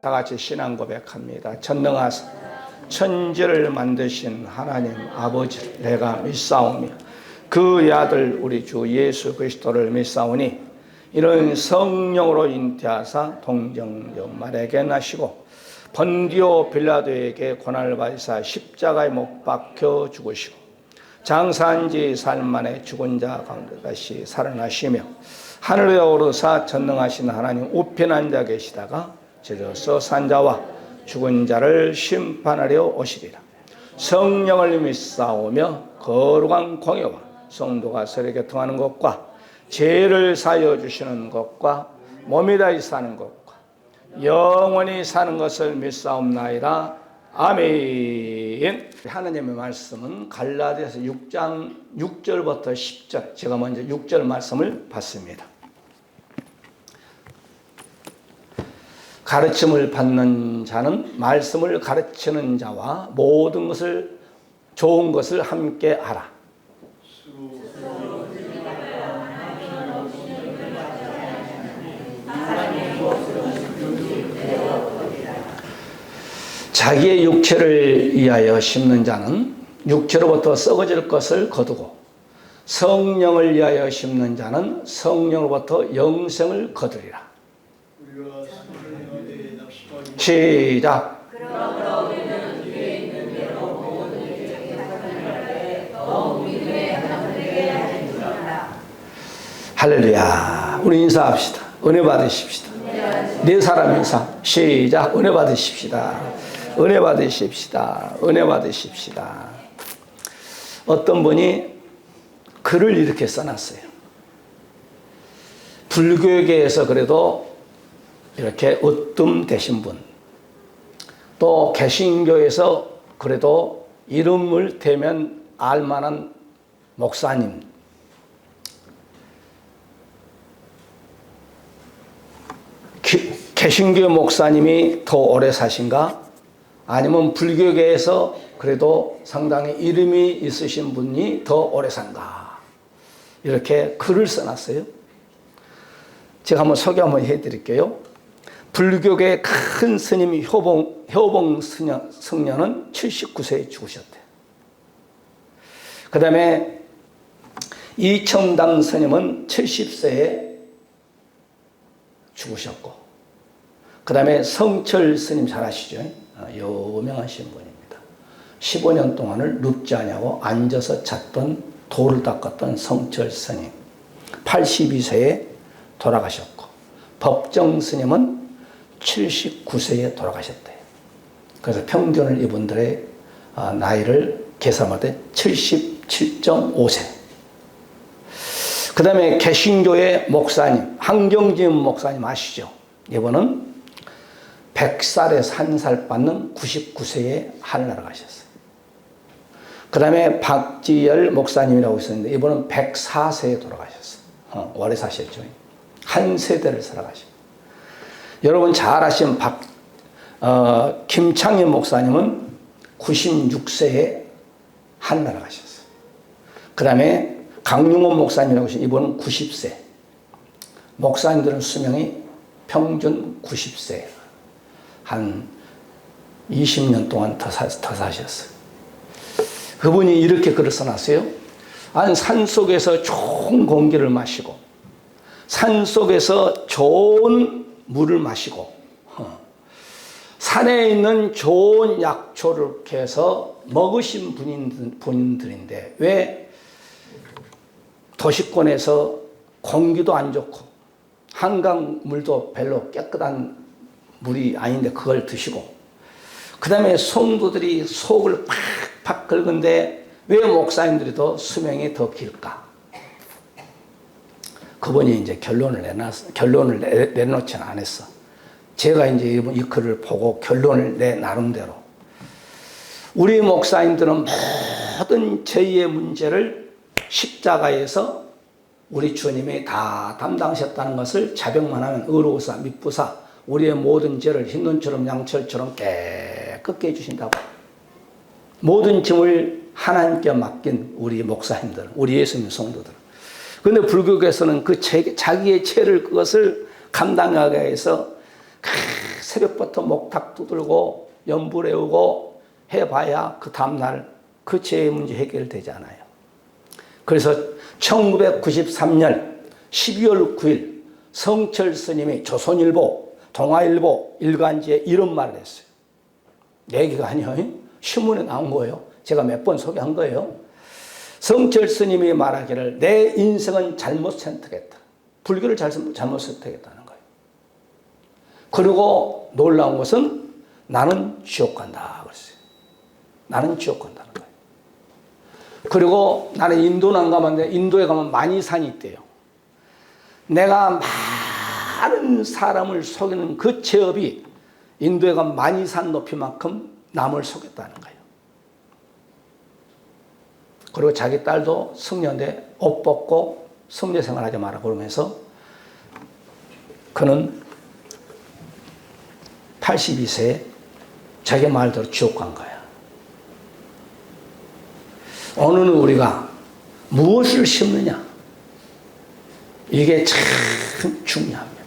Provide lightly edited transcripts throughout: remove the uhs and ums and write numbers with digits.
다 같이 신앙 고백합니다. 전능하사 천지를 만드신 하나님 아버지를 내가 믿사오며 그의 아들 우리 주 예수 그리스도를 믿사오니 이런 성령으로 잉태하사 동정녀마리아에게 나시고 본디오 빌라도에게 고난을 받으사 십자가에 못 박혀 죽으시고 장사한 지 사흘 만에 죽은 자 가운데 다시 살아나시며 하늘에 오르사 전능하신 하나님 우편 앉아 계시다가 제자서 산 자와 죽은 자를 심판하려 오시리라. 성령을 믿사오며 거룩한 공예와 성도가 서로 교통하는 것과 죄를 사하여 주시는 것과 몸이 다시 사는 것과 영원히 사는 것을 믿사옵나이다. 아멘. 하나님의 말씀은 갈라디아서 6장 6절부터 10절, 제가 먼저 6절 말씀을 봤습니다. 가르침을 받는 자는 말씀을 가르치는 자와 모든 것을 좋은 것을 함께 하라. 자기의 육체를 위하여 심는 자는 육체로부터 썩어질 것을 거두고 성령을 위하여 심는 자는 성령으로부터 영생을 거두리라. 시작. 그러므로 우리는 뒤에 있는 대로 모든 일을 하는데 더 믿음에 강하게 하는 줄 알아. 할렐루야. 우리 인사합시다. 은혜 받으십시다. 네 사람 인사. 시작. 은혜 받으십시다. 은혜 받으십시다. 은혜 받으십시다. 어떤 분이 글을 이렇게 써놨어요. 불교계에서 그래도 이렇게 으뜸 되신 분, 또 개신교에서 그래도 이름을 대면 알만한 목사님, 개신교 목사님이 더 오래 사신가? 아니면 불교계에서 그래도 상당히 이름이 있으신 분이 더 오래 산가? 이렇게 글을 써놨어요. 제가 한번 소개 한번 해드릴게요. 불교계 큰 스님 효봉 성녀는 79세에 죽으셨대요. 그 다음에 이청당 스님은 70세에 죽으셨고, 그 다음에 성철 스님 잘 아시죠? 유명하신 분입니다. 15년 동안을 눕지 않냐고 앉아서 잤던 돌을 닦았던 성철 스님 82세에 돌아가셨고, 법정 스님은 79세에 돌아가셨대요. 그래서 평균을 이분들의 나이를 계산할 때 77.5세. 그 다음에 개신교의 목사님, 한경진 목사님 아시죠? 이분은 100살에서 1살 받는 99세에 하늘나라 가셨어요. 그 다음에 박지열 목사님이라고 있었는데 이분은 104세에 돌아가셨어요. 오래 사셨죠. 한 세대를 살아가셨어요. 여러분 잘 아시는 김창현 목사님은 96세에 하늘나라 가셨어요. 그 다음에 강용원 목사님이라고 하시는 이분은 90세. 목사님들은 수명이 평균 90세. 한 20년 동안 더 사셨어요. 그분이 이렇게 글을 써놨어요. 산 속에서 좋은 공기를 마시고 산 속에서 좋은 물을 마시고 산에 있는 좋은 약초를 캐서 먹으신 분들인데 왜 도시권에서 공기도 안 좋고 한강 물도 별로 깨끗한 물이 아닌데 그걸 드시고, 그 다음에 성도들이 속을 팍팍 긁은데 왜 목사님들이 더 수명이 더 길까? 그분이 이제 결론을 내놓지는 않았어. 제가 이제 이 글을 보고 결론을 내 나름대로 우리 목사님들은 모든 죄의 문제를 십자가에서 우리 주님이 다 담당하셨다는 것을 자백만 하면 의로우사 미쁘사 우리의 모든 죄를 흰눈처럼 양철처럼 깨끗게 해주신다고. 모든 짐을 하나님께 맡긴 우리 목사님들, 우리 예수님 성도들. 그런데 불교에서는 그 자기의 죄를 그것을 감당하게 해서 새벽부터 목탁 두들고 연불 애우고 해봐야 그 다음날 그 죄의 문제 해결되지 않아요. 그래서 1993년 12월 9일 성철 스님이 조선일보, 동아일보, 일간지에 이런 말을 했어요. 내 얘기가 아니에요. 신문에 나온 거예요. 제가 몇 번 소개한 거예요. 성철 스님이 말하기를 내 인생은 잘못 선택했다. 불교를 잘못 선택했다는 거예요. 그리고 놀라운 것은 나는 지옥 간다 그랬어요. 나는 지옥 간다는 거예요. 그리고 나는 인도는 안 가봤는데 인도에 가면 만이산이 있대요. 내가 많은 사람을 속이는 그 죄업이 인도에 가면 만이산 높이만큼 남을 속였다는 거예요. 그리고 자기 딸도 승려인데 옷 벗고 승려 생활하지 마라 그러면서 그는 82세에 자기 말대로 지옥 간 거야. 오늘은 우리가 무엇을 심느냐? 이게 참 중요합니다.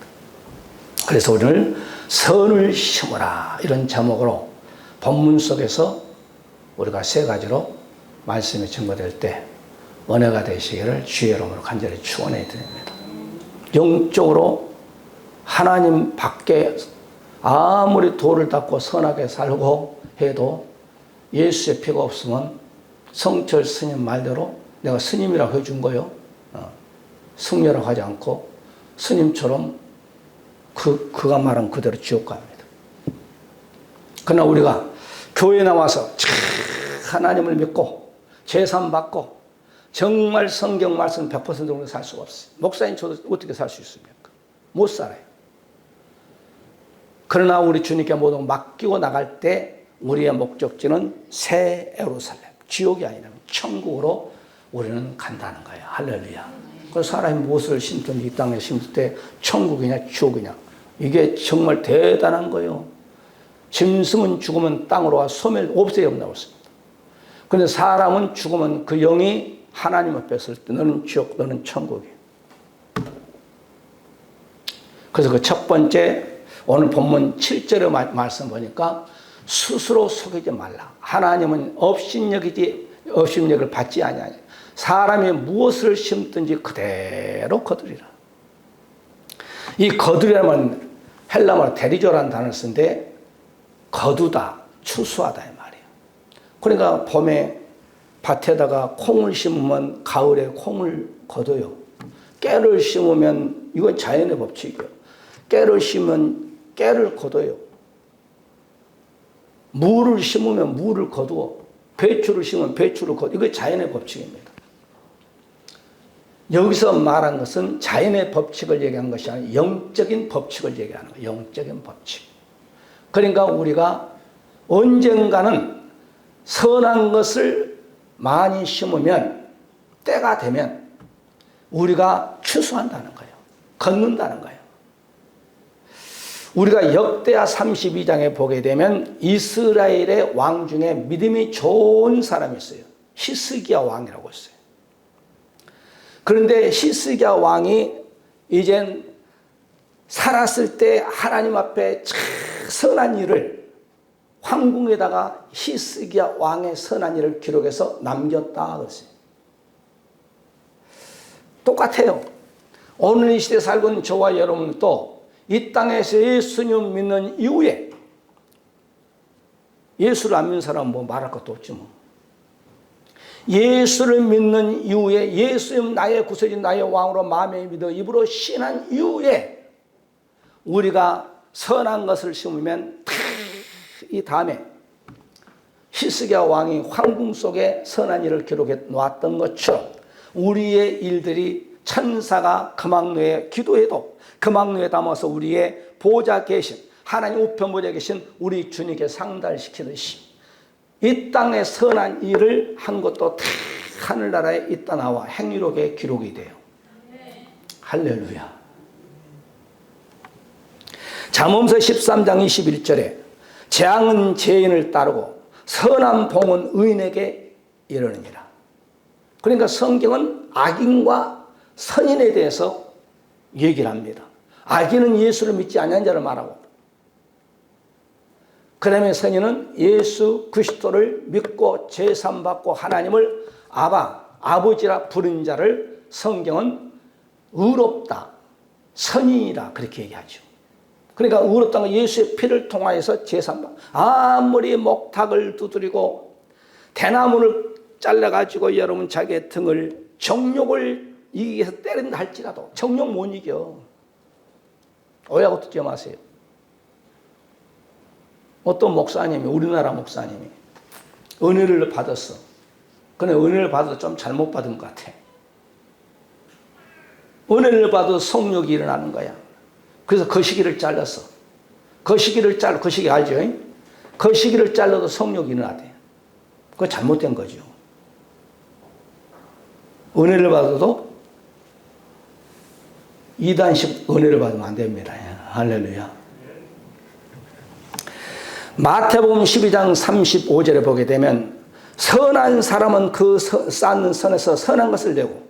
그래서 오늘 선을 심어라 이런 제목으로 본문 속에서 우리가 세 가지로 말씀이 증거될 때 은혜가 되시기를 주의 이름으로 간절히 축원해 드립니다. 영적으로 하나님 밖에 아무리 돌을 닦고 선하게 살고 해도 예수의 피가 없으면 성철 스님 말대로 내가 스님이라고 해준 거요. 승려라고 하지 않고 스님처럼 그가 말한 그대로 지옥 갑니다. 그러나 우리가 교회에 나와서 하나님을 믿고 제산 받고 정말 성경 말씀 100%로 살 수가 없어요. 목사님 저도 어떻게 살 수 있습니까? 못 살아요. 그러나 우리 주님께 모두 맡기고 나갈 때 우리의 목적지는 새 예루살렘, 지옥이 아니라 천국으로 우리는 간다는 거예요. 할렐루야. 그 사람이 무엇을 심든 이 땅에 심을 때 천국이냐 지옥이냐 이게 정말 대단한 거예요. 짐승은 죽으면 땅으로 와 소멸 없어요 나왔습니다. 그런데 사람은 죽으면 그 영이 하나님 앞에 설 때 너는 지옥 너는 천국이에요. 그래서 그 첫 번째 오늘 본문 7절의 말씀 보니까 스스로 속이지 말라. 하나님은 업신여기를 받지 아니하니 사람이 무엇을 심든지 그대로 거두리라. 이 거두려면 헬라어로 데리조라는 단어를 쓰는데 거두다, 추수하다 이 말이에요. 그러니까 봄에 밭에다가 콩을 심으면 가을에 콩을 거둬요. 깨를 심으면 이건 자연의 법칙이에요. 깨를 심으면 깨를 거둬요. 무를 심으면 무를 거두어. 배추를 심으면 배추를 거두어. 이거 자연의 법칙입니다. 여기서 말한 것은 자연의 법칙을 얘기한 것이 아니라 영적인 법칙을 얘기하는 거예요. 영적인 법칙. 그러니까 우리가 언젠가는 선한 것을 많이 심으면 때가 되면 우리가 추수한다는 거예요. 걷는다는 거예요. 우리가 역대하 32장에 보게 되면 이스라엘의 왕 중에 믿음이 좋은 사람이 있어요. 히스기야 왕이라고 했어요. 그런데 히스기야 왕이 이젠 살았을 때 하나님 앞에 선한 일을 황궁에다가 히스기야 왕의 선한 일을 기록해서 남겼다 그랬어요. 똑같아요. 오늘 이 시대에 살고 있는 저와 여러분도 이 땅에서 예수님 믿는 이후에 예수를 안 믿는 사람은 뭐 말할 것도 없지 뭐. 예수를 믿는 이후에 예수님 나의 구세주 나의 왕으로 마음에 믿어 입으로 신한 이후에 우리가 선한 것을 심으면 이 다음에 히스기야 왕이 황궁 속에 선한 일을 기록해 놓았던 것처럼 우리의 일들이 천사가 금왕루에 기도해도 금왕루에 담아서 우리의 보좌 계신 하나님 우편 보좌에 계신 우리 주님께 상달시키듯이 이 땅에 선한 일을 한 것도 다 하늘나라에 있다 나와 행위록에 기록이 돼요. 할렐루야. 잠언서 13장 21절에 재앙은 죄인을 따르고 선한 봉은 의인에게 이르느니라. 그러니까 성경은 악인과 선인에 대해서 얘기를 합니다. 악인은 예수를 믿지 않는 자를 말하고 그 다음에 선인은 예수 그리스도를 믿고 제삼받고 하나님을 아버지라 부른 자를 성경은 의롭다, 선인이라 그렇게 얘기하죠. 그러니까 의롭다는 건 예수의 피를 통하여서 제삼받. 아무리 목탁을 두드리고 대나무를 잘라가지고 여러분 자기의 등을 정욕을 이기기 위해서 때린다 할지라도 정욕 못 이겨. 오해하고 듣지 마세요. 어떤 목사님이, 우리나라 목사님이 은혜를 받았어. 근데 은혜를 받아도 좀 잘못 받은 것 같아. 은혜를 받아도 성욕이 일어나는 거야. 그래서 거시기를 잘랐어. 그 시기 알죠? 거시기를 잘라도 성욕이 일어나대. 그거 잘못된 거죠. 은혜를 받아도 이단식 은혜를 받으면 안 됩니다. 할렐루야. 마태복음 12장 35절에 보게 되면 선한 사람은 그 쌓는 선에서 선한 것을 내고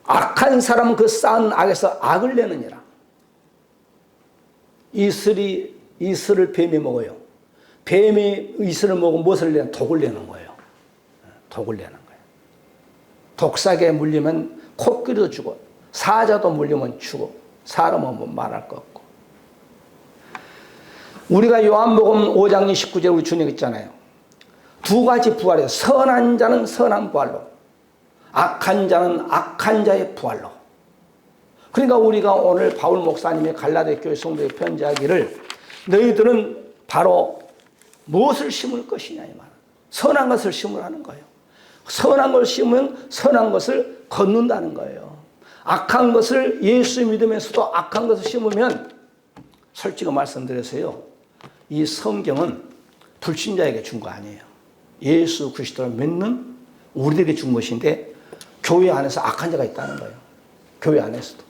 악한 사람은 그 쌓은 악에서 악을 내느니라. 이슬을 뱀이 먹어요. 뱀이 이슬을 먹으면 무엇을 내는? 독을 내는 거예요. 독을 내는 거예요. 독사기에 물리면 코끼리도 죽어. 사자도 물리면 죽어. 사람은 뭐 말할 것 없고. 우리가 요한복음 5장 29절에 우리 주님 있잖아요. 두 가지 부활이에요. 선한 자는 선한 부활로, 악한 자는 악한 자의 부활로. 그러니까 우리가 오늘 바울 목사님의 갈라디아 교회 성도에 편지하기를 너희들은 바로 무엇을 심을 것이냐 이 말. 선한 것을 심으라는 거예요. 선한 것을 심으면 선한 것을 걷는다는 거예요. 악한 것을 예수 믿으면서도 악한 것을 심으면 솔직히 말씀드려서요. 이 성경은 불신자에게 준 거 아니에요. 예수 그리스도를 믿는 우리들에게 준 것인데 교회 안에서 악한 자가 있다는 거예요. 교회 안에서도.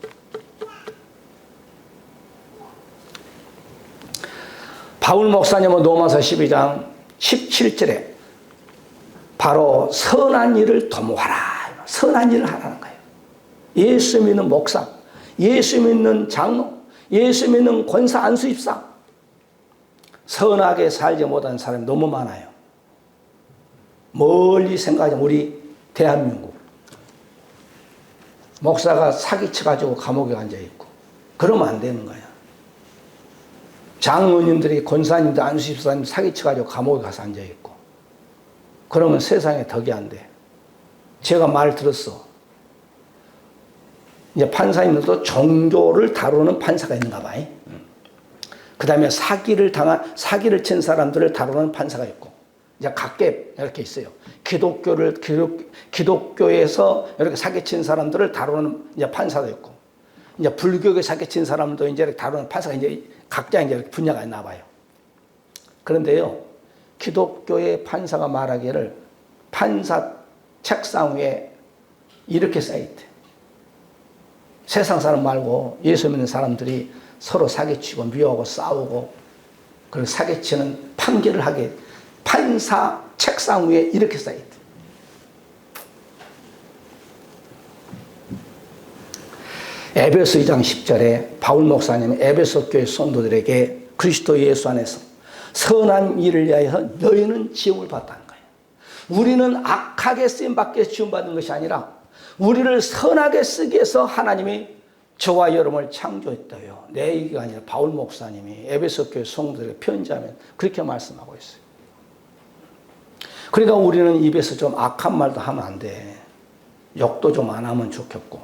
바울 목사님은 로마서 12장 17절에 바로 선한 일을 도모하라. 선한 일을 하라는 거예요. 예수 믿는 목사, 예수 믿는 장로, 예수 믿는 권사 안수집사, 선하게 살지 못한 사람이 너무 많아요. 멀리 생각하자면 우리 대한민국 목사가 사기쳐가지고 감옥에 앉아있고 그러면 안 되는 거야. 장로님들이 권사님들 안수집사님 사기쳐가지고 감옥에 가서 앉아있고 그러면 세상에 덕이 안 돼. 제가 말 들었어. 이제 판사님들도 종교를 다루는 판사가 있는가 봐요. 그 다음에 사기를 친 사람들을 다루는 판사가 있고, 이제 각계 이렇게 있어요. 기독교에서 이렇게 사기친 사람들을 다루는 이제 판사도 있고, 이제 불교에 사기친 사람도 이제 다루는 판사가 이제 각자 이제 분야가 있나 봐요. 그런데요, 기독교의 판사가 말하기를 판사 책상 위에 이렇게 써있대. 세상 사람 말고 예수 믿는 사람들이 서로 사기치고 미워하고 싸우고 그리고 사기치는 판결을 하게 판사 책상 위에 이렇게 써있대. 에베소 2장 10절에 바울 목사님은 에베소 교회 성도들에게 그리스도 예수 안에서 선한 일을 위하여 너희는 지음을 받았다는 거예요. 우리는 악하게 쓰임받게 지음받은 것이 아니라 우리를 선하게 쓰기 위해서 하나님이 저와 여러분을 창조했다요. 내 얘기가 아니라 바울 목사님이 에베소 교회 성도들에게 편지하면 그렇게 말씀하고 있어요. 그러니까 우리는 입에서 좀 악한 말도 하면 안 돼. 욕도 좀 안 하면 좋겠고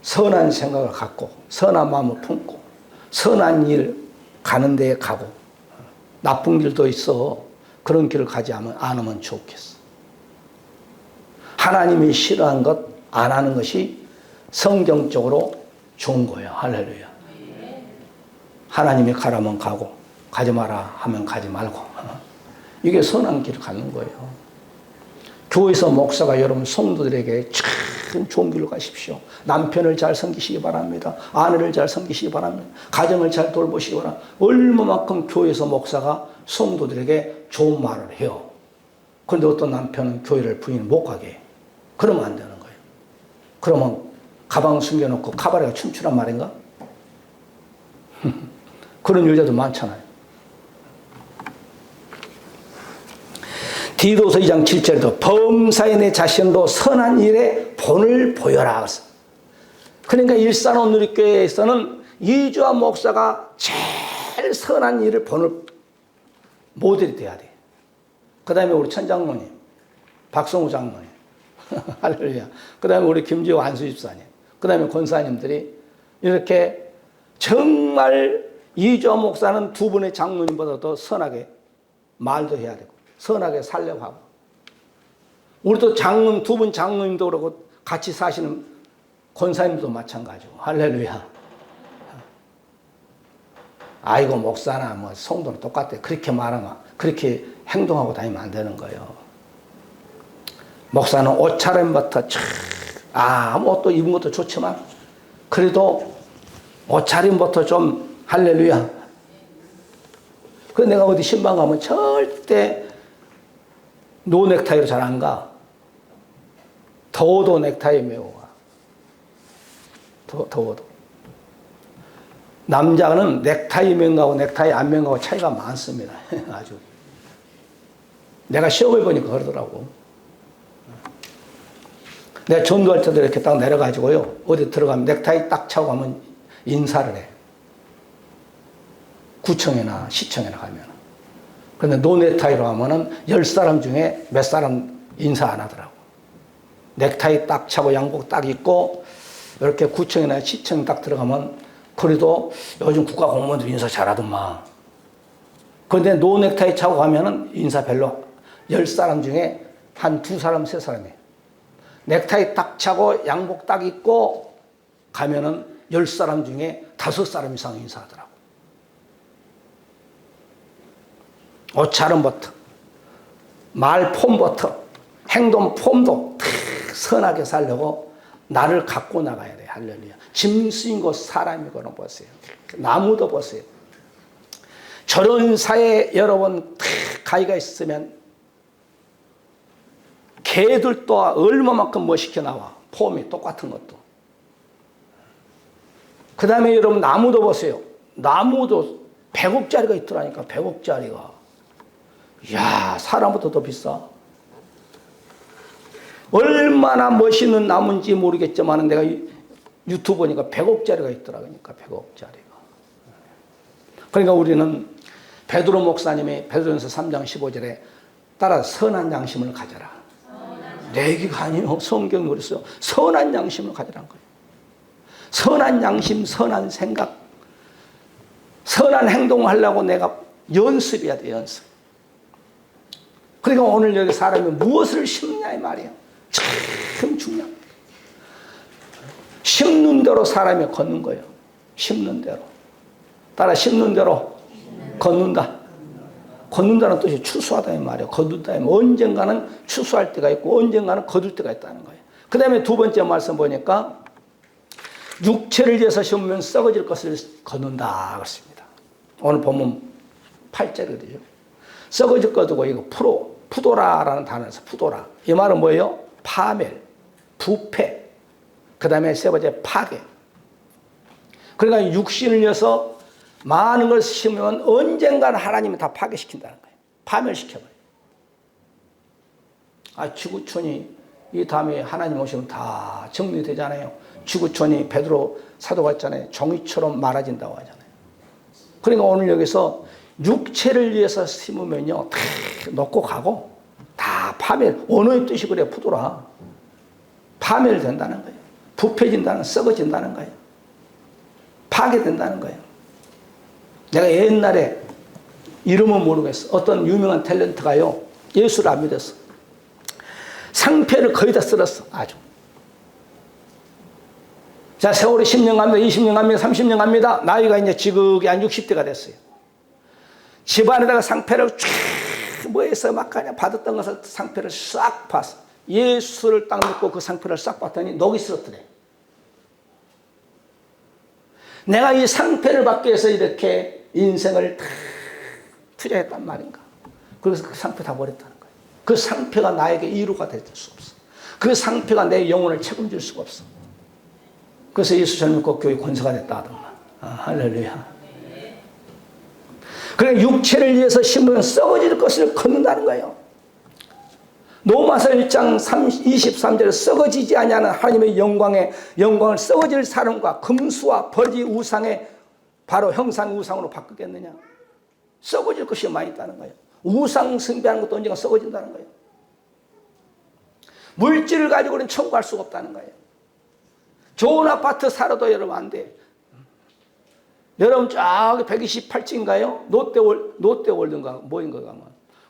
선한 생각을 갖고 선한 마음을 품고 선한 일 가는 데에 가고 나쁜 길도 있어. 그런 길을 가지 않으면 좋겠어. 하나님이 싫어하는 것 안 하는 것이 성경적으로 좋은 거예요. 할렐루야. 하나님이 가라면 가고 가지 마라 하면 가지 말고 이게 선한 길을 가는 거예요. 교회에서 목사가 여러분 성도들에게 참 좋은 길로 가십시오. 남편을 잘 섬기시기 바랍니다. 아내를 잘 섬기시기 바랍니다. 가정을 잘 돌보시기 바랍니다. 얼마만큼 교회에서 목사가 성도들에게 좋은 말을 해요. 그런데 어떤 남편은 교회를 부인을 못 가게 해요. 그러면 안 되는 거예요. 그러면 가방 숨겨놓고 카바레가 춤추란 말인가? 그런 여자도 많잖아요. 디도서 2장 7절에도 범사에 내 자신도 선한 일에 본을 보여라. 그러니까 일산원누리교회에서는 이주환 목사가 제일 선한 일을 본을 모델이 돼야 돼. 그 다음에 우리 천장로님, 박성우 장로님, 할렐루야. 그 다음에 우리 김지호 안수집사님, 그 다음에 권사님들이 이렇게 정말 이주환 목사는 두 분의 장로님보다 더 선하게 말도 해야 되고 선하게 살려고 하고, 우리도 장로님, 두 분 장로님도 그러고 같이 사시는 권사님도 마찬가지고, 할렐루야. 아이고 목사나 뭐 성도는 똑같아. 그렇게 말하면, 그렇게 행동하고 다니면 안 되는 거예요. 목사는 옷차림부터 아무것도 입은 것도 좋지만 그래도 옷차림부터 좀 할렐루야. 그래서 내가 어디 신방 가면 절대 노 넥타이로 잘 안 가. 더워도 넥타이 메고 가. 더워도. 남자는 넥타이 맨가고 넥타이 안 맨가고 차이가 많습니다. 아주. 내가 시험해 보니까 그러더라고. 내가 전도할 때도 이렇게 딱 내려가지고요. 어디 들어가면 넥타이 딱 차고 가면 인사를 해. 구청이나 시청이나 가면. 그런데 노 넥타이로 하면은 10사람 중에 몇 사람 인사 안 하더라고. 넥타이 딱 차고 양복 딱 입고 이렇게 구청이나 시청 딱 들어가면 그래도 요즘 국가 공무원들 인사 잘하더만. 그런데 노 넥타이 차고 가면은 인사 별로 10사람 중에 한 2사람, 3사람이에요. 넥타이 딱 차고 양복 딱 입고 가면은 10사람 중에 5사람 이상 인사하더라고. 옷차림부터, 말 폼부터, 행동 폼도 선하게 살려고 나를 갖고 나가야 돼. 할렐루야. 짐승이고 사람이고는 보세요. 나무도 보세요. 결혼사에 여러분 가위가 있으면 개들도 얼마만큼 멋있게 나와. 폼이 똑같은 것도. 그 다음에 여러분 나무도 보세요. 나무도 100억짜리가 있더라니까. 100억짜리가. 이야, 사람보다 더 비싸. 얼마나 멋있는 나무인지 모르겠지만 내가 유튜브 보니까 100억짜리가 있더라. 그러니까 100억짜리가. 그러니까 우리는 베드로 목사님이 베드로전서 3장 15절에 따라 선한 양심을 가져라. 내 얘기가 아니에요. 성경이 그랬어요. 선한 양심을 가져라는 거예요. 선한 양심, 선한 생각, 선한 행동을 하려고 내가 연습해야 돼. 연습. 그러니까 오늘 여기 사람이 무엇을 심느냐 이 말이에요. 참 중요합니다. 심는 대로 사람이 걷는 거예요. 심는 대로. 따라 심는 대로 걷는다. 걷는다는 뜻이 추수하다 이 말이에요. 거둔다. 언젠가는 추수할 때가 있고 언젠가는 거둘 때가 있다는 거예요. 그 다음에 두 번째 말씀 보니까 육체를 위해서 심으면 썩어질 것을 거둔다 그렇습니다. 오늘 보면 8절이거든요. 썩어질 거 두고 이거 푸도라라는 단어에서 푸도라. 이 말은 뭐예요? 파멸, 부패, 그 다음에 세 번째 파괴. 그러니까 육신을 위해서 많은 걸 심으면 언젠가는 하나님이 다 파괴시킨다는 거예요. 파멸시켜버려요. 지구촌이 이 다음에 하나님 오시면 다 정리되잖아요. 지구촌이 베드로 사도가 했잖아요. 종이처럼 말아진다고 하잖아요. 그러니까 오늘 여기서 육체를 위해서 심으면요, 다 놓고 가고, 다 파멸, 언어의 뜻이 그래, 푸도라. 파멸된다는 거예요. 부패진다는, 썩어진다는 거예요. 파괴된다는 거예요. 내가 옛날에 이름은 모르겠어. 어떤 유명한 탤런트가요, 예수를 안 믿었어. 상패를 거의 다 쓸었어, 아주. 자, 세월이 10년 갑니다, 20년 갑니다, 30년 갑니다. 나이가 이제 지극히 한 60대가 됐어요. 집안에다가 상패를 쫙 뭐해서 막 그냥 받았던 것을 상패를 싹 봤어. 예수를 딱 놓고 그 상패를 싹 봤더니 녹이 슬었더래. 내가 이 상패를 받기 위해서 이렇게 인생을 다 투자했단 말인가. 그래서 그 상패 다 버렸다는 거예요. 그 상패가 나에게 이루가 될 수 없어. 그 상패가 내 영혼을 책임질 수가 없어. 그래서 예수 잘 믿고 교회 권사가 됐다 하더만. 할렐루야. 그래 육체를 위해서 심으면 썩어질 것을 걷는다는 거예요. 로마서 1장 23절에 썩어지지 아니하는 하나님의 영광을 썩어질 사람과 금수와 버리 우상의 바로 형상 우상으로 바꾸겠느냐. 썩어질 것이 많이 있다는 거예요. 우상 숭배하는 것도 언젠가 썩어진다는 거예요. 물질을 가지고는 청구할 수가 없다는 거예요. 좋은 아파트 살아도 여러분 안 돼. 여러분 저기 128층인가요? 롯데월드인가 뭐인가 가면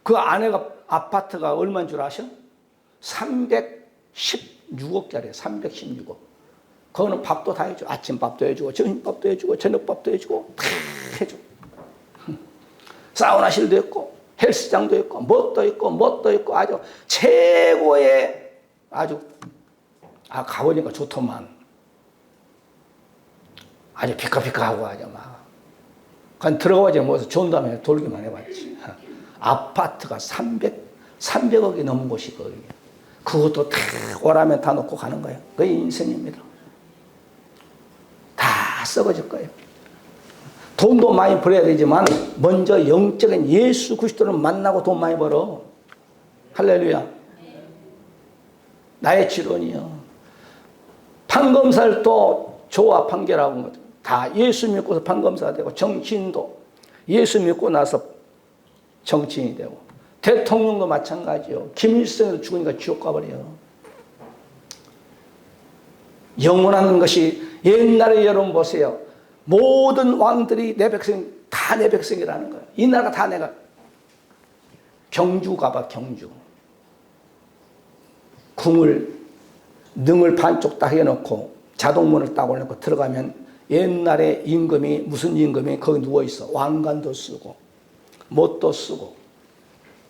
그 안에가 아파트가 얼마인 줄 아셔? 316억짜리예요. 316억. 거기는 밥도 다 해줘. 아침밥도 해주고 점심밥도 해주고 저녁밥도 해주고 다 해줘. 사우나실도 있고 헬스장도 있고 뭣도 있고 아주 최고의 아주 가보니까 좋더만. 아주 피카피카하고 아주 막. 그냥 들어가지 뭐서 좋은 다음에 돌기만 해봤지. 아파트가 300억이 넘은 곳이 거기. 그것도 다 오라면 다 놓고 가는 거예요. 그게 인생입니다. 다 썩어질 거예요. 돈도 많이 벌어야 되지만 먼저 영적인 예수 그리스도를 만나고 돈 많이 벌어. 할렐루야. 나의 지론이요. 판검사를 또 조와 판결하고 거죠. 다 예수 믿고서 판검사가 되고 정치인도 예수 믿고 나서 정치인이 되고 대통령도 마찬가지요. 김일성도 죽으니까 지옥 가버려요. 영원한 것이 옛날에 여러분 보세요. 모든 왕들이 내 백성 다 내 백성이라는 거예요. 이 나라가 다 내가. 경주 가봐 경주. 궁을 능을 반쪽 딱 해놓고 자동문을 딱 올려놓고 들어가면 옛날에 임금이 무슨 임금이 거기 누워있어. 왕관도 쓰고 못도 쓰고.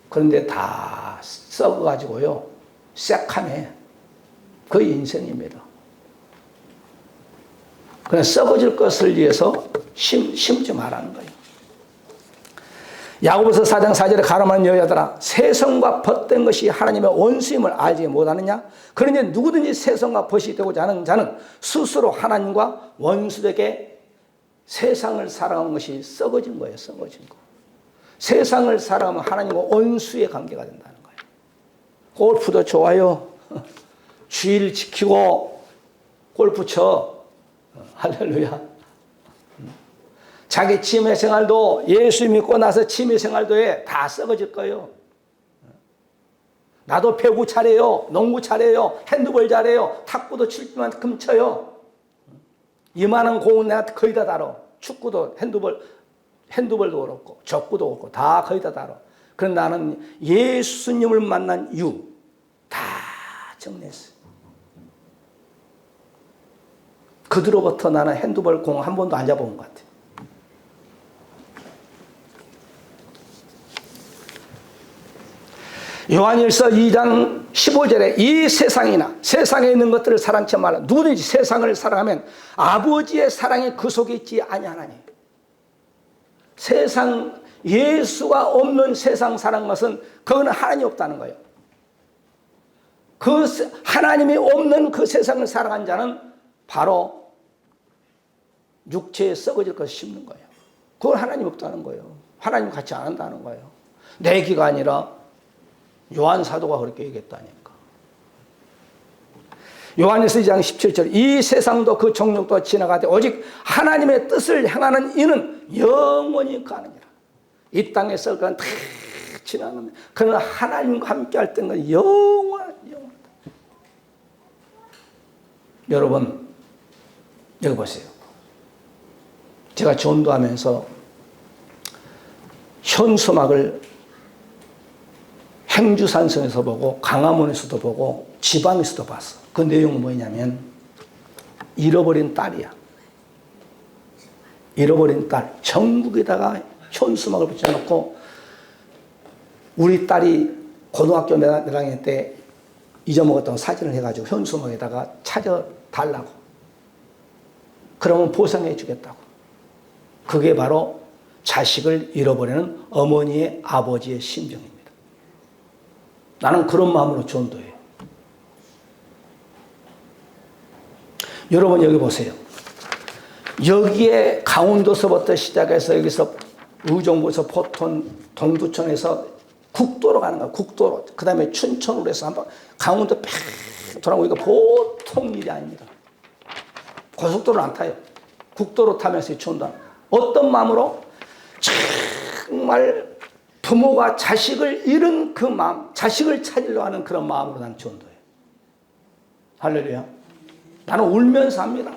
그런데 다 썩어가지고요. 새카매. 그 인생입니다. 그냥 썩어질 것을 위해서 심지 말라는 거예요. 야고보서 4장 4절에 가늠하는 여자들아 세성과 벗된 것이 하나님의 원수임을 알지 못하느냐? 그러니 누구든지 세성과 벗이 되고자 하는 자는 스스로 하나님과 원수되게 세상을 살아가는 것이 썩어진 거예요. 썩어진 거. 세상을 살아가면 하나님과 원수의 관계가 된다는 거예요. 골프도 좋아요. 주일 지키고 골프 쳐. 할렐루야. 자기 취미 생활도 예수 믿고 나서 취미 생활도 해. 다 썩어질 거예요. 나도 배구 잘해요. 농구 잘해요. 핸드볼 잘해요. 탁구도 칠 만큼 쳐요. 이만한 공은 내가 거의 다 다뤄. 축구도 핸드볼도 그렇고 족구도 그렇고 다 거의 다 다뤄. 그런데 나는 예수님을 만난 이유 다 정리했어요. 그 뒤로부터 나는 핸드볼 공 한 번도 안 잡아본 것 같아요. 요한일서 2장 15절에 이 세상이나 세상에 있는 것들을 사랑치 말라. 누구든지 세상을 사랑하면 아버지의 사랑이 그 속에 있지 아니하나니. 세상 예수가 없는 세상 사랑한 것은 그거는 하나님이 없다는 거예요. 그 하나님이 없는 그 세상을 사랑한 자는 바로 육체에 썩어질 것을 심는 거예요. 그건 하나님 없다는 거예요. 하나님 같이 안 한다는 거예요. 내기가 아니라 요한 사도가 그렇게 얘기했다니까. 요한일서 2장 17절 이 세상도 그 정욕도 지나가되 오직 하나님의 뜻을 행하는 이는 영원히 가느니라. 이 땅에 썩을 건 다 지나갑니다. 그러나 하나님과 함께 할 때는 영원하다. 여러분 여기 보세요. 제가 전도하면서 현수막을 행주산성에서 보고 강화문에서도 보고 지방에서도 봤어. 그 내용은 뭐냐면 잃어버린 딸이야. 잃어버린 딸. 전국에다가 현수막을 붙여놓고 우리 딸이 고등학교 몇 학년 때 잊어먹었던 사진을 해가지고 현수막에다가 찾아달라고. 그러면 보상해 주겠다고. 그게 바로 자식을 잃어버리는 어머니의 아버지의 심정입니다. 나는 그런 마음으로 전도해요. 여러분 여기 보세요. 여기에 강원도서부터 시작해서 여기서 의정부에서 포천 동두천에서 국도로 가는 거야. 국도로. 그 다음에 춘천으로 해서 한번 강원도 팍 돌아오고, 이거 보통 일이 아닙니다. 고속도로를 안 타요. 국도로 타면서 추운다. 어떤 마음으로? 정말 부모가 자식을 잃은 그 마음, 자식을 찾으려 하는 그런 마음으로 나는 전도해요. 할렐루야. 나는 울면서 합니다.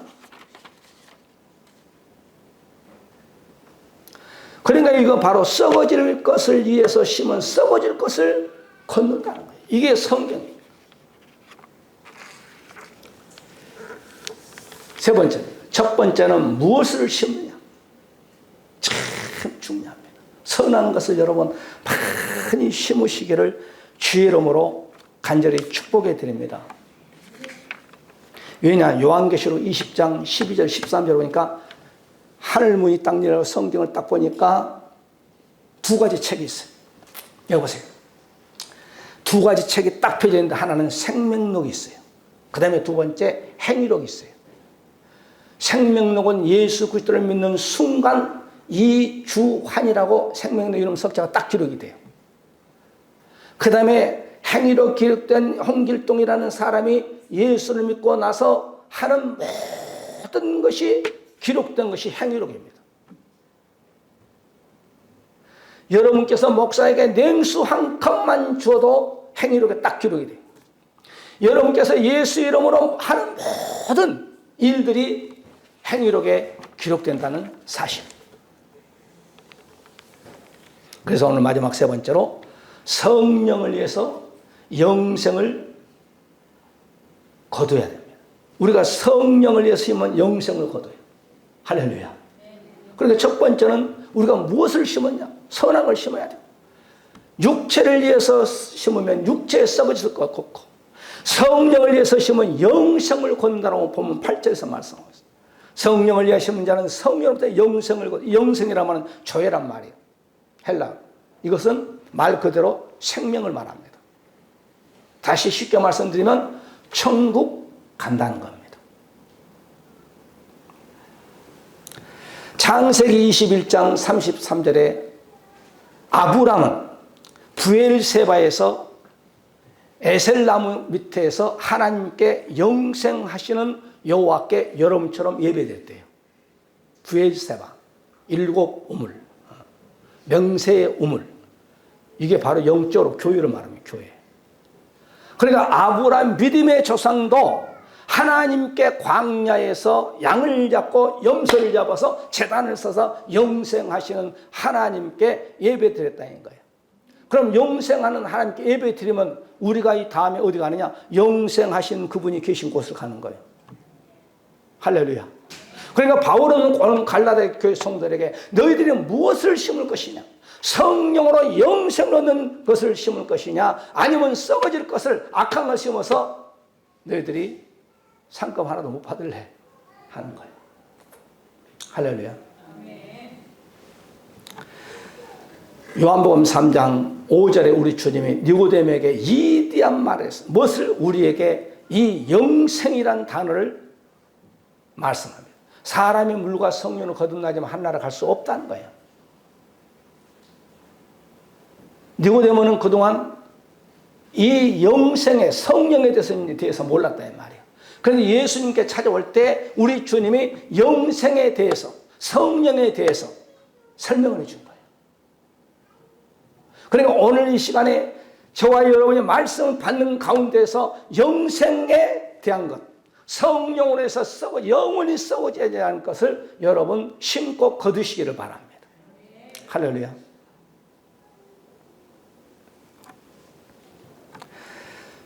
그러니까 이거 바로 썩어질 것을 위해서 심은 썩어질 것을 걷는다는 거예요. 이게 성경이에요. 세 번째, 첫 번째는 무엇을 심느냐. 참 중요합니다. 선한 것을 여러분 많이 심으시기를 주의 이름으로 간절히 축복해 드립니다. 왜냐, 요한계시록 20장 12절 13절 보니까 하늘 문이 딱 열려 성경을 딱 보니까 두 가지 책이 있어요. 여기 보세요. 두 가지 책이 딱 펴져 있는데 하나는 생명록이 있어요. 그 다음에 두 번째 행위록이 있어요. 생명록은 예수 그리스도를 믿는 순간 이주환이라고 생명록 이름 석자가 딱 기록이 돼요. 그 다음에 행위로 기록된 홍길동이라는 사람이 예수를 믿고 나서 하는 모든 것이 기록된 것이 행위록입니다. 여러분께서 목사에게 냉수 한 컵만 주어도 행위록에 딱 기록이 돼요. 여러분께서 예수 이름으로 하는 모든 일들이 행위록에 기록된다는 사실. 그래서 오늘 마지막 세 번째로 성령을 위해서 영생을 거둬야 됩니다. 우리가 성령을 위해서 심으면 영생을 거둬요. 할렐루야. 그러니까 첫 번째는 우리가 무엇을 심었냐? 선한 걸 심어야 돼요. 육체를 위해서 심으면 육체에 썩어질 것 같고, 성령을 위해서 심으면 영생을 거둔다라고 보면 8절에서 말씀하고 있어요. 성령을 위해 심은 자는 성령으로부터 영생을 거둬. 영생이라면 조회란 말이에요. 헬라. 이것은 말 그대로 생명을 말합니다. 다시 쉽게 말씀드리면 천국 간다는 겁니다. 창세기 21장 33절에 아브람은 부엘세바에서 에셀나무 밑에서 하나님께 영생하시는 여호와께 여러분처럼 예배됐대요. 부엘세바, 일곱 우물, 명세의 우물. 이게 바로 영적으로 교회를 말합니다. 교회. 그러니까 아브람 믿음의 조상도 하나님께 광야에서 양을 잡고 염소를 잡아서 제단을 써서 영생하시는 하나님께 예배드렸다는 거예요. 그럼 영생하는 하나님께 예배드리면 우리가 이 다음에 어디 가느냐? 영생하신 그분이 계신 곳을 가는 거예요. 할렐루야. 그러니까 바울은 오늘 갈라디아 교회 성도들에게 너희들이 무엇을 심을 것이냐? 성령으로 영생을 얻는 것을 심을 것이냐? 아니면 썩어질 것을 악한 걸 심어서 너희들이 상급 하나도 못 받을래 하는 거예요. 할렐루야. 요한복음 3장 5절에 우리 주님이 니고데모에게 이디한 말을 했어요. 무엇을? 우리에게 이 영생이란 단어를 말씀합니다. 사람이 물과 성령을 거듭나지만 한나라 갈 수 없다는 거예요. 니고데모는 그동안 이 영생의 성령에 대해서 몰랐다는 말이에요. 그런데 예수님께 찾아올 때 우리 주님이 영생에 대해서, 성령에 대해서 설명을 해준 거예요. 그러니까 오늘 이 시간에 저와 여러분이 말씀을 받는 가운데서 영생에 대한 것, 성령으로 해서 영원히 썩어지지 않을 것을 여러분 심고 거두시기를 바랍니다. 할렐루야.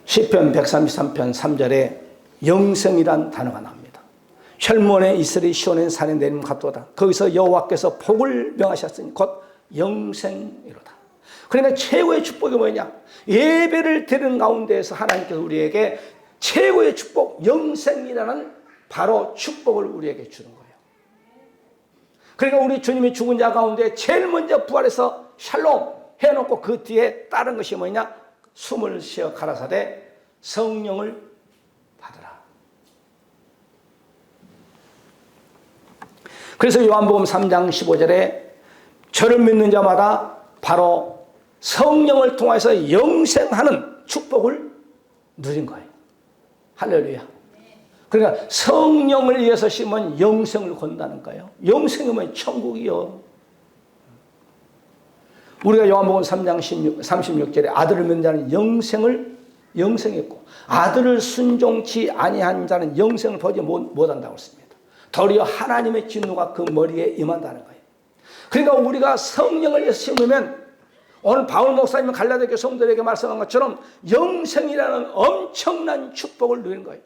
시편 133편 3절에 영생이란 단어가 나옵니다. 혈문에 이슬이 시온의 산에 내림 같도다. 거기서 여호와께서 복을 명하셨으니 곧 영생이로다. 그러니까 최고의 축복이 뭐냐? 예배를 드리는 가운데에서 하나님께서 우리에게 최고의 축복, 영생이라는 바로 축복을 우리에게 주는 거예요. 그러니까 우리 주님이 죽은 자 가운데 제일 먼저 부활해서 샬롬 해놓고 그 뒤에 다른 것이 뭐냐? 숨을 쉬어 가라사대 성령을 받으라. 그래서 요한복음 3장 15절에 저를 믿는 자마다 바로 성령을 통해서 영생하는 축복을 누린 거예요. 할렐루야. 그러니까 성령을 위해서 심으면 영생을 건다는 거예요. 영생이면 천국이요. 우리가 요한복음 3장 36절에 아들을 믿는 자는 영생했고 아들을 순종치 아니한 자는 영생을 보지 못한다고 했습니다. 도리어 하나님의 진노가 그 머리에 임한다는 거예요. 그러니까 우리가 성령을 위해서 심으면 오늘 바울 목사님은 갈라디아 성도들에게 말씀한 것처럼 영생이라는 엄청난 축복을 누리는 거예요.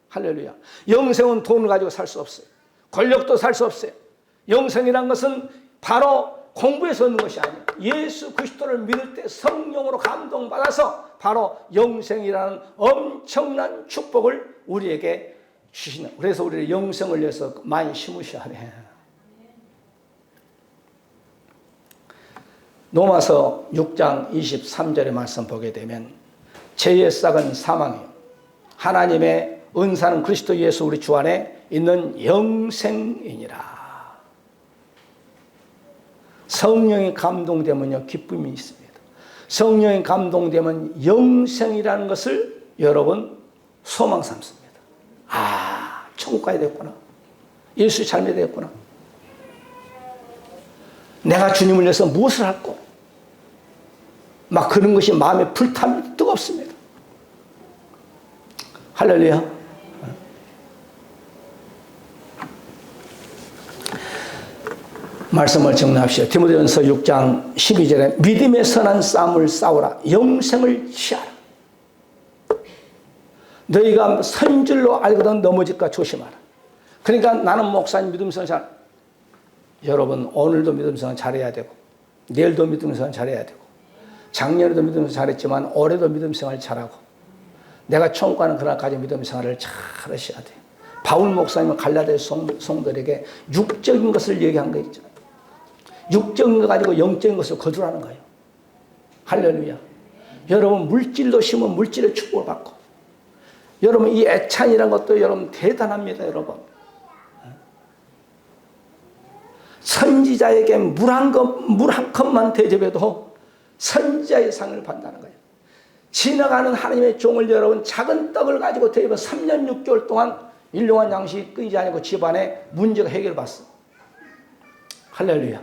할렐루야. 영생은 돈을 가지고 살 수 없어요. 권력도 살 수 없어요. 영생이라는 것은 바로 공부해서 얻는 것이 아니에요. 예수 그리스도를 믿을 때 성령으로 감동받아서 바로 영생이라는 엄청난 축복을 우리에게 주시는. 그래서 우리를 영생을 위해서 많이 심으셔야 해. 로마서 6장 23절의 말씀 보게 되면 죄의 싹은 사망이요 하나님의 은사는 그리스도 예수 우리 주 안에 있는 영생이니라. 성령이 감동되면요 기쁨이 있습니다. 성령이 감동되면 영생이라는 것을 여러분 소망 삼습니다. 아, 천국 가야 됐구나. 예수 잘 믿어야 됐구나. 내가 주님을 위해서 무엇을 할까? 막 그런 것이 마음에 불타면 뜨겁습니다. 할렐루야. 말씀을 정리합시다. 디모데전서 6장 12절에 믿음의 선한 싸움을 싸우라. 영생을 취하라. 너희가 선줄로 알거든 넘어질까 조심하라. 그러니까 나는 목사님 믿음생활 잘, 여러분 오늘도 믿음생활 잘해야 되고 내일도 믿음생활 잘해야 되고 작년에도 믿음생활 잘했지만 올해도 믿음생활 잘하고 내가 천국 가는 그날까지 믿음생활을 잘 하셔야 돼요. 바울 목사님은 갈라디아 성도들에게 육적인 것을 얘기한 거 있잖아요. 육적인 거 가지고 영적인 것을 거두라는 거예요. 할렐루야. 여러분 물질로 심으면 물질의 축복을 받고 여러분 이 애찬이라는 것도 여러분 대단합니다. 여러분 선지자에게 물 한 컵만 대접해도 선지자의 상을 받는다는 거예요. 지나가는 하나님의 종을 여러분 작은 떡을 가지고 대접해 3년 6개월 동안 일용한 양식이 끊이지 않고 집안에 문제가 해결받았어. 할렐루야.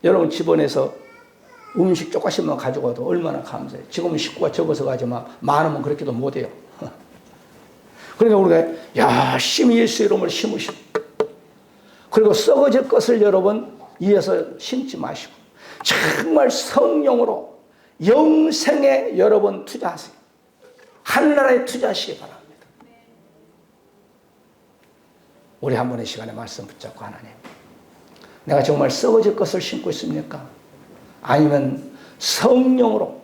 여러분 집안에서 음식 조금씩만 가지고 와도 얼마나 감사해요. 지금은 식구가 적어서 가지만 많으면 그렇게도 못해요. 그러니까 우리가 열심히 예수 이름을 심으시고 그리고 썩어질 것을 여러분 이어서 심지 마시고 정말 성령으로 영생에 여러분 투자하세요. 하늘나라에 투자하시기 바랍니다. 우리 한 번의 시간에 말씀 붙잡고 하나님 내가 정말 썩어질 것을 심고 있습니까? 아니면 성령으로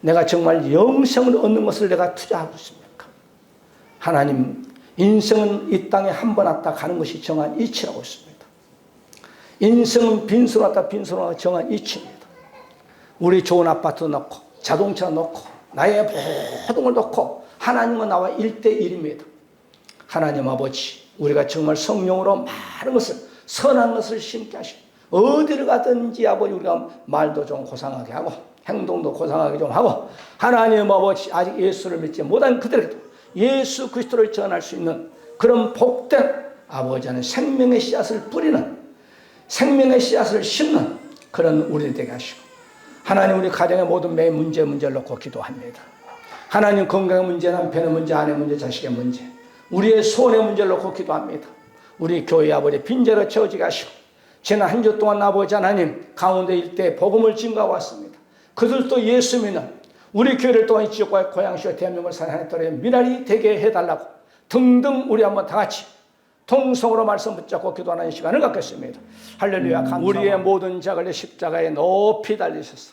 내가 정말 영생을 얻는 것을 내가 투자하고 있습니까? 하나님 인생은 이 땅에 한 번 왔다 가는 것이 정한 이치라고 있습니다. 인생은 빈손 왔다 빈손 왔다 정한 이치입니다. 우리 좋은 아파트 넣고 자동차 넣고 나의 모든 걸 넣고 하나님은 나와 1대1입니다. 하나님 아버지 우리가 정말 성령으로 많은 것을 선한 것을 심게 하시고 어디를 가든지 아버지 우리가 말도 좀 고상하게 하고 행동도 고상하게 좀 하고 하나님 아버지 아직 예수를 믿지 못한 그들에게도 예수 그리스도를 전할 수 있는 그런 복된 아버지 안에 생명의 씨앗을 뿌리는 생명의 씨앗을 심는 그런 우리들 되게 하시고 하나님 우리 가정의 모든 매일 문제를 놓고 기도합니다. 하나님 건강의 문제, 남편의 문제, 아내 문제, 자식의 문제 우리의 소원의 문제를 놓고 기도합니다. 우리 교회 아버지 빈자로 채워지게 하시고 지난 한 주 동안 아버지 하나님 가운데 일대 복음을 증거하고 왔습니다. 그들도 예수 믿는 우리 교회를 또한 지역과 고향시와 대한민국을 사랑하는 또래 미랄이 되게 해달라고 등등 우리 한번 다 같이 통성으로 말씀 붙잡고 기도하는 시간을 갖겠습니다. 할렐루야. 감사합니다. 우리의 모든 자를 십자가에 높이 달리셔서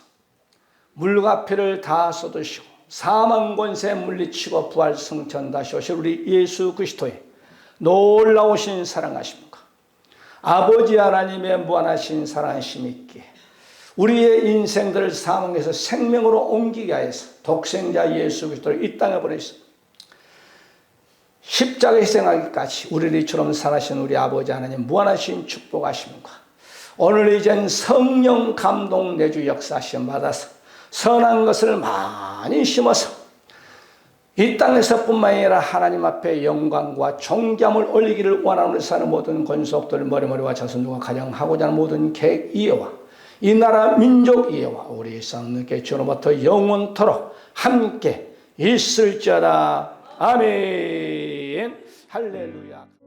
물과 피를 다 쏟으시고 사망 권세 물리치고 부활 승천 다시 오실 우리 예수 그리스도의 놀라우신 사랑하십니까? 아버지 하나님의 무한하신 사랑하심 있기에 우리의 인생들을 사망에서 생명으로 옮기게 하여서 독생자 예수 그리스도를 이 땅에 보내셔서 십자가 희생하기까지 우리를 이처럼 살아신 우리 아버지 하나님 무한하신 축복하십니까? 오늘 이젠 성령 감동 내주 역사심 받아서 선한 것을 많이 심어서 이 땅에서뿐만 아니라 하나님 앞에 영광과 존귀함을 올리기를 원하는 사는 모든 권속들, 머리머리와 자손들과 가정하고자 하는 모든 계획 이해와 이 나라 민족 이해와 우리 쌍님께 주로부터 영원토록 함께 있을지어다. 아멘. 할렐루야.